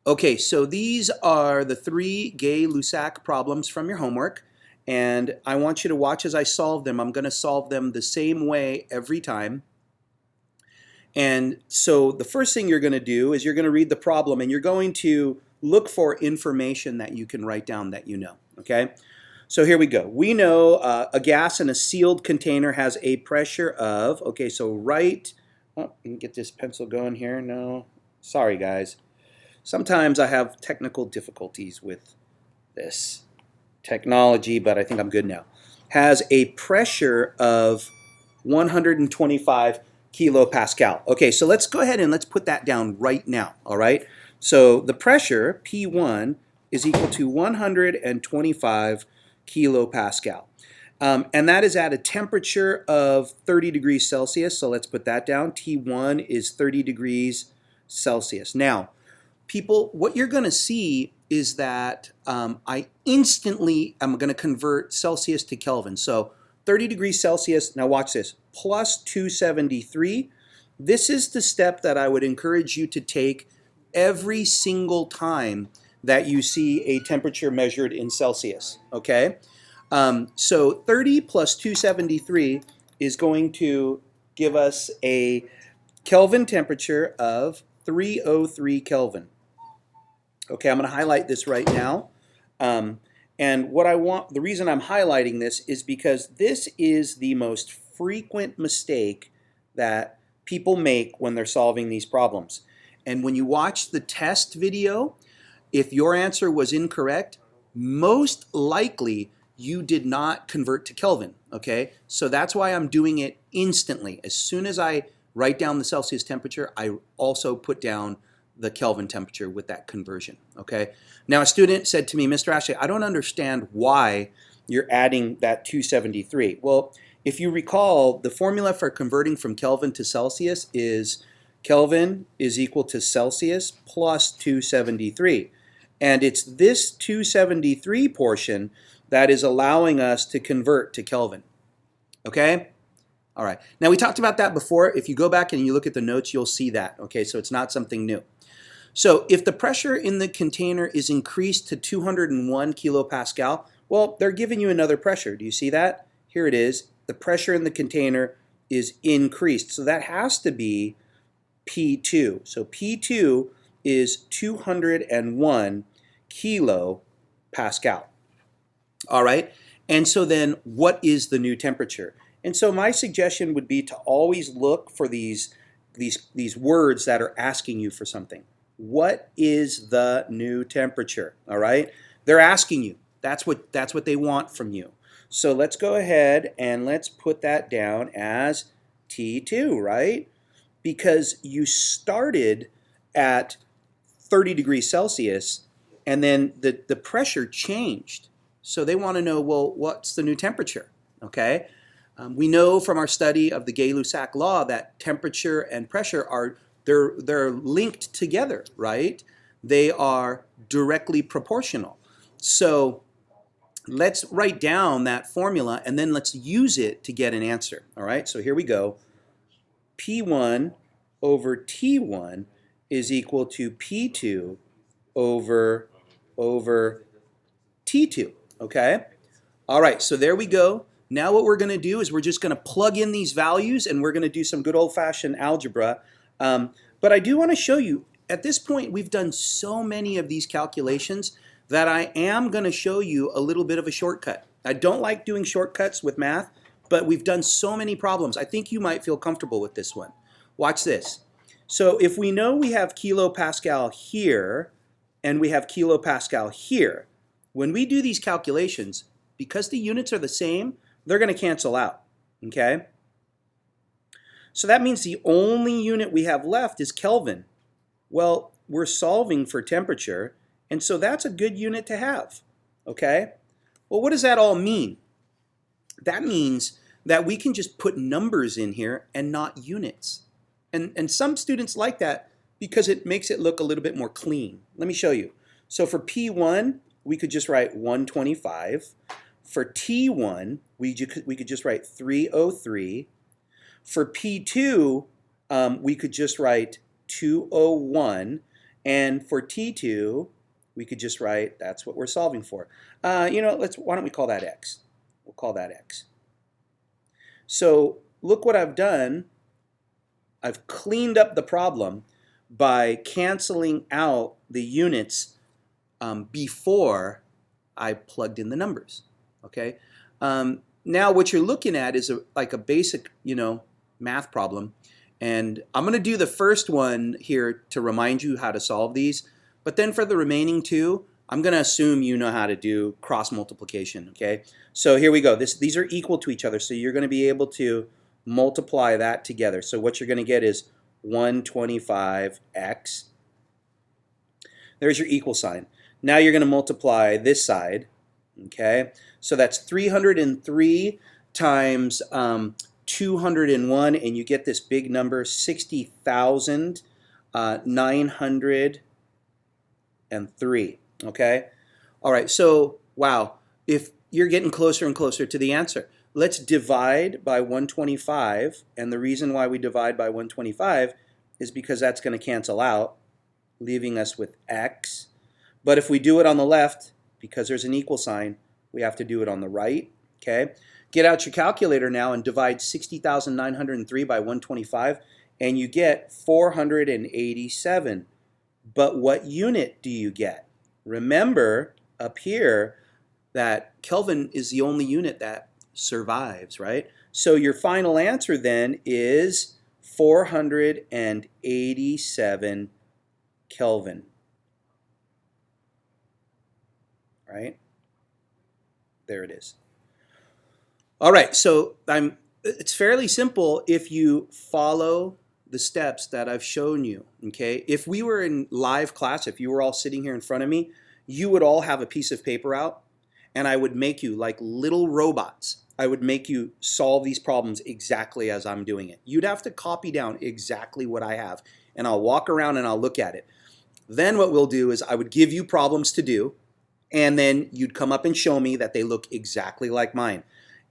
Okay, so these are the three Gay-Lussac problems from your homework, and I want you to watch as I solve them. I'm going to solve them the same way every time. And so the first thing you're going to do is you're going to read the problem, and you're going to look for information that you can write down that you know, okay? So here we go. We know a gas in a sealed container has a pressure of, okay, so let me get this pencil going here. No, sorry guys. Sometimes I have technical difficulties with this technology, but I think I'm good now. Has a pressure of 125 kilopascal. Okay, so let's go ahead and let's put that down right now, all right? So the pressure, P1, is equal to 125 kilopascal. And that is at a temperature of 30 degrees Celsius, so let's put that down. T1 is 30 degrees Celsius. Now, people, what you're going to see is that I instantly am going to convert Celsius to Kelvin. So 30 degrees Celsius, now watch this, plus 273. This is the step that I would encourage you to take every single time that you see a temperature measured in Celsius, okay? So 30 plus 273 is going to give us a Kelvin temperature of 303 Kelvin. Okay, I'm going to highlight this right now. And what I want, the reason I'm highlighting this is because this is the most frequent mistake that people make when they're solving these problems. And when you watch the test video, if your answer was incorrect, most likely you did not convert to Kelvin, okay? So that's why I'm doing it instantly. As soon as I write down the Celsius temperature, I also put down the Kelvin temperature with that conversion, okay? Now a student said to me, Mr. Ashley, I don't understand why you're adding that 273. Well, if you recall, the formula for converting from Kelvin to Celsius is Kelvin is equal to Celsius plus 273. And it's this 273 portion that is allowing us to convert to Kelvin, okay? All right, now we talked about that before. If you go back and you look at the notes, you'll see that, okay? So it's not something new. So if the pressure in the container is increased to 201 kilopascal, well, they're giving you another pressure. Do you see that? Here it is. The pressure in the container is increased. So that has to be P2. So P2 is 201 kilopascal. All right, and so then what is the new temperature? And so my suggestion would be to always look for these words that are asking you for something. What is the new temperature? All right, they're asking you. That's what they want from you. So let's go ahead and let's put that down as T2, right? Because you started at 30 degrees Celsius and then the pressure changed. So they want to know, well, what's the new temperature? Okay. We know from our study of the Gay-Lussac Law that temperature and pressure they're linked together, right? They are directly proportional. So let's write down that formula and then let's use it to get an answer. All right, so here we go. P1 over T1 is equal to P2 over T2, okay? All right, so there we go. Now what we're going to do is we're just going to plug in these values and we're going to do some good old-fashioned algebra. But I do want to show you, at this point we've done so many of these calculations that I am going to show you a little bit of a shortcut. I don't like doing shortcuts with math, but we've done so many problems. I think you might feel comfortable with this one. Watch this. So if we know we have kilopascal here and we have kilopascal here, when we do these calculations, because the units are the same, they're going to cancel out, okay? So that means the only unit we have left is Kelvin. Well, we're solving for temperature, and so that's a good unit to have, okay? Well, what does that all mean? That means that we can just put numbers in here and not units. And some students like that because it makes it look a little bit more clean. Let me show you. So for P1, we could just write 125. For T1, we could just write 303. For P2, we could just write 201. And for T2, we could just write, that's what we're solving for. You know, why don't we call that X? We'll call that X. So look what I've done. I've cleaned up the problem by canceling out the units before I plugged in the numbers. Okay. Now what you're looking at is like a basic, you know, math problem. And I'm going to do the first one here to remind you how to solve these. But then for the remaining two, I'm going to assume you know how to do cross multiplication. Okay. So here we go. These are equal to each other. So you're going to be able to multiply that together. So what you're going to get is 125x. There's your equal sign. Now you're going to multiply this side. Okay, so that's 303 times 201, and you get this big number, 60,903. Okay, all right, so wow, if you're getting closer and closer to the answer. Let's divide by 125, and the reason why we divide by 125 is because that's going to cancel out, leaving us with x. But if we do it on the left, because there's an equal sign, we have to do it on the right. Okay, get out your calculator now and divide 60,903 by 125, and you get 487. But what unit do you get? Remember up here that Kelvin is the only unit that survives, right? So your final answer then is 487 Kelvin. Right? There it is. All right, so it's fairly simple if you follow the steps that I've shown you, okay? If we were in live class, if you were all sitting here in front of me, you would all have a piece of paper out, and I would make you like little robots. I would make you solve these problems exactly as I'm doing it. You'd have to copy down exactly what I have, and I'll walk around and I'll look at it. Then what we'll do is I would give you problems to do, and then you'd come up and show me that they look exactly like mine.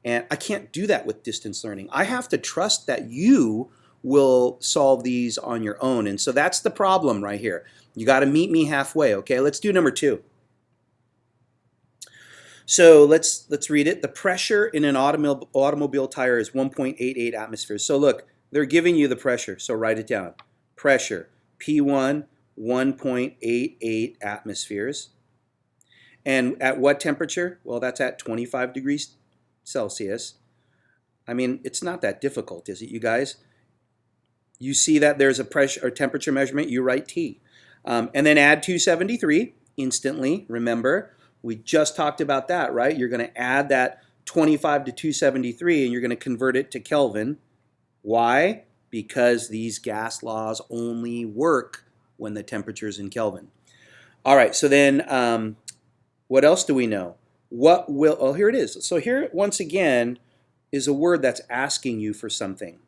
And I can't do that with distance learning. I have to trust that you will solve these on your own. And so that's the problem right here. You got to meet me halfway, okay? Let's do number 2. So let's read it. The pressure in an automobile tire is 1.88 atmospheres. So look, they're giving you the pressure. So write it down. Pressure, P1, 1.88 atmospheres. And at what temperature? Well, that's at 25 degrees Celsius. I mean, it's not that difficult, is it, you guys? You see that there's a pressure or temperature measurement, you write T. And then add 273 instantly. Remember, we just talked about that, right? You're going to add that 25 to 273 and you're going to convert it to Kelvin. Why? Because these gas laws only work when the temperature is in Kelvin. All right, so then what else do we know? Oh, here it is. So here, once again, is a word that's asking you for something.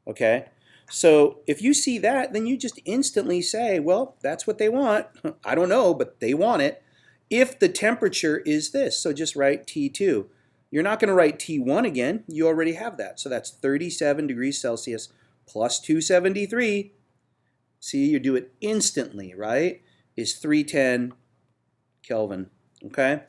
Okay? So if you see that, then you just instantly say, well, that's what they want. I don't know, but they want it. If the temperature is this, so just write T2. You're not going to write T1 again. You already have that. So that's 37 degrees Celsius plus 273. See, you do it instantly, right? Is 310 Kelvin. Okay?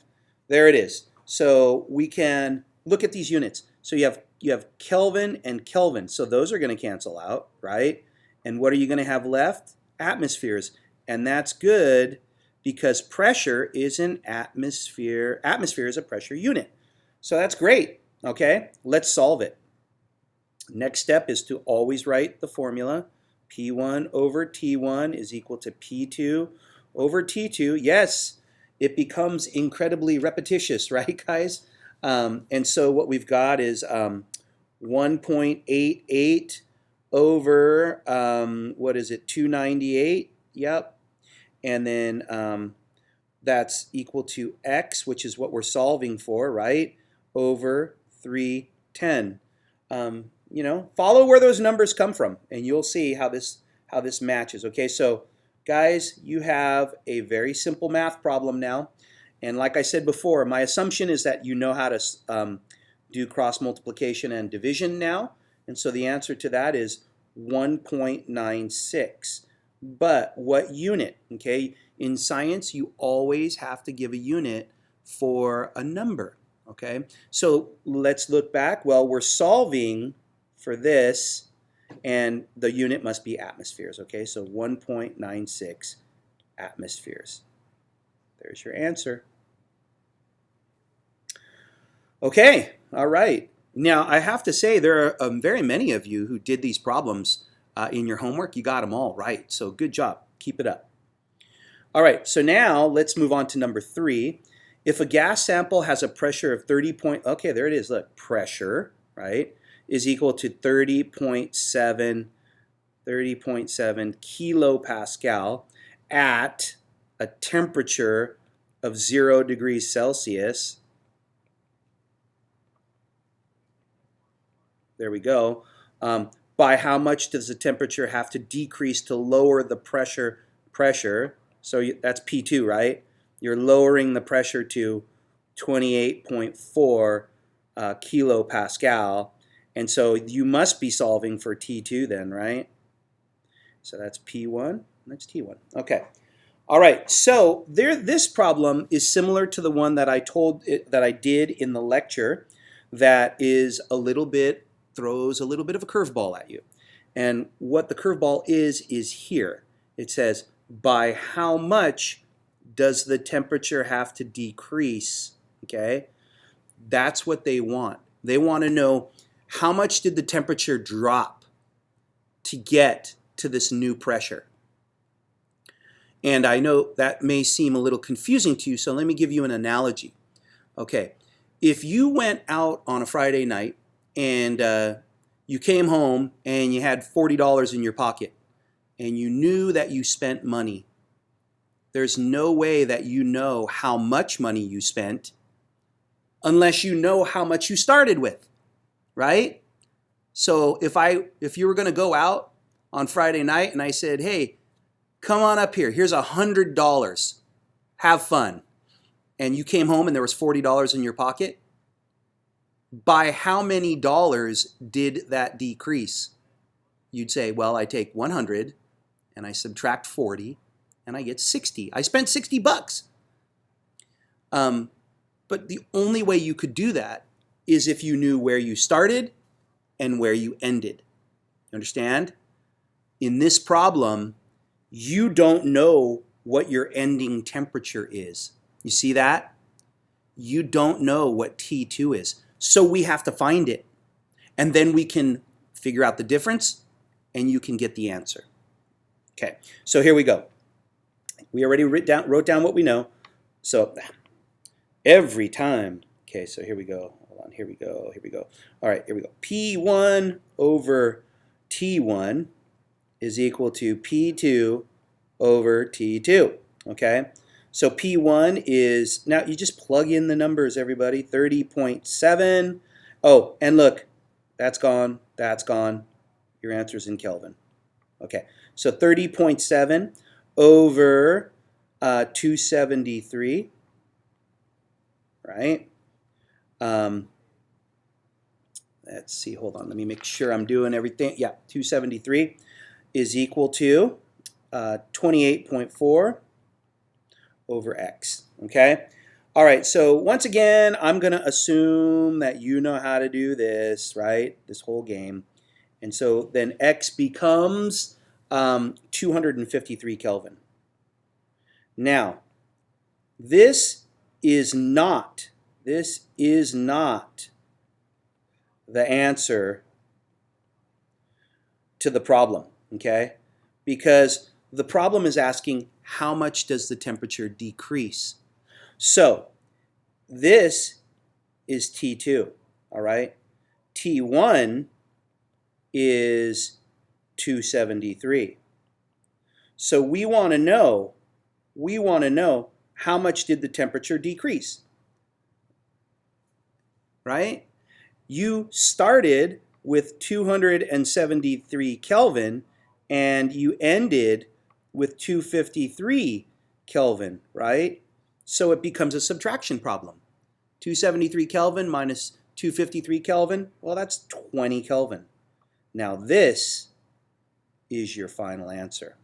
There it is. So we can look at these units. So you have Kelvin and Kelvin. So those are going to cancel out, right? And what are you going to have left? Atmospheres. And that's good because pressure is an atmosphere. Atmosphere is a pressure unit. So that's great. Okay? Let's solve it. Next step is to always write the formula. P1 over T1 is equal to P2 over T2. Yes, it becomes incredibly repetitious, right, guys? And so what we've got is 1.88 over, 298? Yep. And then that's equal to x, which is what we're solving for, right, over 310. Follow where those numbers come from, and you'll see how this matches. Okay, so guys, you have a very simple math problem now. And like I said before, my assumption is that you know how to do cross multiplication and division now. And so the answer to that is 1.96. but what unit? Okay, in science, you always have to give a unit for a number. Okay, so let's look back. Well, we're solving for this, and the unit must be atmospheres. Okay, so 1.96 atmospheres. There's your answer. Okay, all right. Now, I have to say there are very many of you who did these problems in your homework. You got them all right, so good job. Keep it up. All right, so now let's move on to number 3. If a gas sample has a pressure of 30 okay, there it is, look, pressure, right, is equal to 30.7 kilopascal at a temperature of 0 degrees Celsius. There we go. By how much does the temperature have to decrease to lower the pressure? So that's P2, right? You're lowering the pressure to 28.4 kilopascal. And so you must be solving for T2 then, right? So that's P1, that's T1. Okay. All right, so this problem is similar to the one that I did in the lecture that is throws a little bit of a curveball at you. And what the curveball is here. It says, by how much does the temperature have to decrease? Okay, that's what they want. They want to know how much did the temperature drop to get to this new pressure. And I know that may seem a little confusing to you, so let me give you an analogy. Okay, if you went out on a Friday night and you came home and you had $40 in your pocket and you knew that you spent money, there's no way that you know how much money you spent unless you know how much you started with, right? So if you were going to go out on Friday night and I said, hey, come on up here, here's $100, have fun, and you came home and there was $40 in your pocket, by how many dollars did that decrease? You'd say, well, I take 100 and I subtract 40 and I get 60. I spent 60 bucks. But the only way you could do that is if you knew where you started and where you ended. You understand? In this problem, you don't know what your ending temperature is. You see that? You don't know what T2 is. So we have to find it. And then we can figure out the difference and you can get the answer. Okay, so here we go. We already wrote down what we know. So every time, okay, so here we go. Hold on, here we go. All right, here we go. P1 over T1 is equal to P2 over T2, okay? So P1 is, now you just plug in the numbers, everybody, 30.7. Oh, and look, that's gone. Your answer's in Kelvin. Okay, so 30.7 over 273, right? Let's see, hold on, let me make sure I'm doing everything. Yeah, 273 is equal to 28.4 over x, okay? All right, so once again, I'm going to assume that you know how to do this, right? This whole game. And so then x becomes 253 Kelvin. Now, this is not the answer to the problem, okay? Because the problem is asking how much does the temperature decrease? So this is T2, all right? T1 is 273. So we want to know how much did the temperature decrease, right? You started with 273 Kelvin and you ended with 253 Kelvin, right? So it becomes a subtraction problem. 273 Kelvin minus 253 Kelvin, well, that's 20 Kelvin. Now this is your final answer.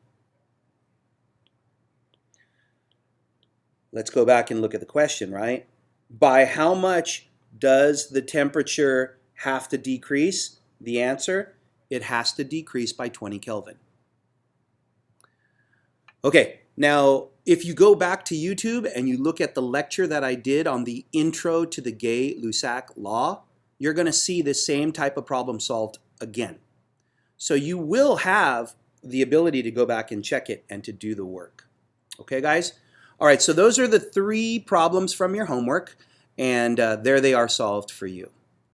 Let's go back and look at the question, right? By how much does the temperature have to decrease? The answer, it has to decrease by 20 Kelvin. Okay, now if you go back to YouTube and you look at the lecture that I did on the intro to the Gay-Lussac Law, you're going to see the same type of problem solved again. So you will have the ability to go back and check it and to do the work. Okay, guys? All right, so those are the 3 problems from your homework, and there they are solved for you.